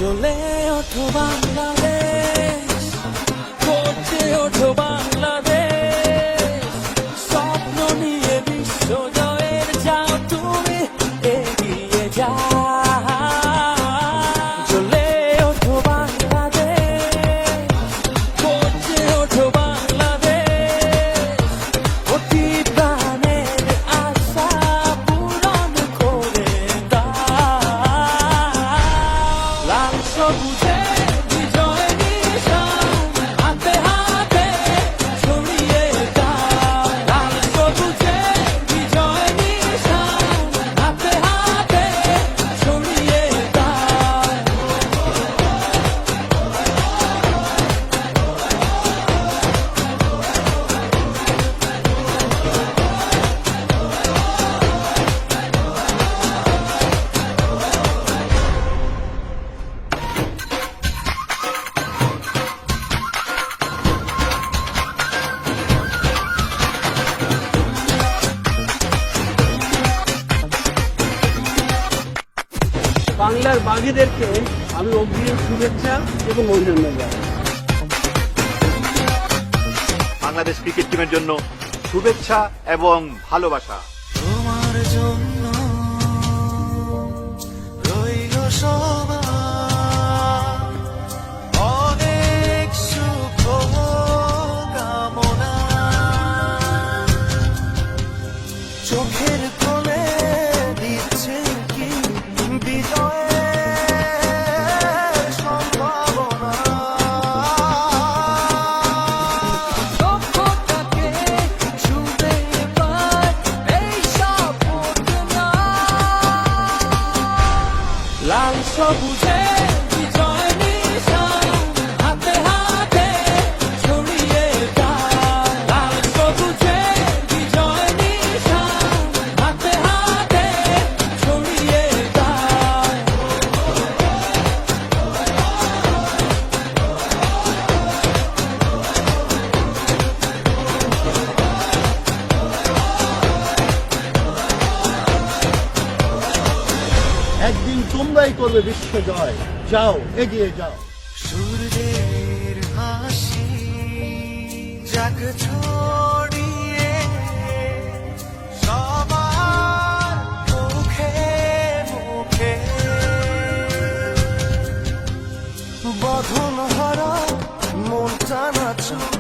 জ্বলে ওঠো বাংলাদেশ, গর্জে ওঠো বাংলাদেশ, স্বপ্ন নিয়ে বিশ্ব জয়ের যাও তুমি এগিয়ে যাও। জ্বলে ওঠো বাংলাদেশ, গর্জে ওঠো বাংলাদেশ, অতি প্রাণের আশা পূরণ করে দাও। লাল সবুজে বিজয় নিশান হাতে হাতে ছড়িয়ে দাও। লাল সবুজে বিজয় নিশান হাতে হাতে ছড়িয়ে দাও। বাংলার বাঘেদেরকে আমি অগ্রিম শুভেচ্ছা এবং অভিনন্দন জানাই। বাংলাদেশ ক্রিকেট টিমের জন্য শুভেচ্ছা এবং ভালোবাসা। তোমার জন্য রইল সবার অনেক সুখ কামনা। চোখের কোণে দিচ্ছে কি বিজয়ের সম্ভাবনা। লক্ষ্যটাকে ছুঁতে পায় এই সাপোর্টনা। লাল সবুজে বিজয় নিশান হাতে হাতে ছড়িয়ে দাও। লাল সবুজে বিজয় নিশান হাতে হাতে ছড়িয়ে দাও। একদিন তোমরাই করবে বিশ্ব জয়। যাও, এগিয়ে যাও। সূর্যের হাসি যাক ছড়িয়ে সবার মুখে মুখে। বাঁধন হারা মনটা নাচুক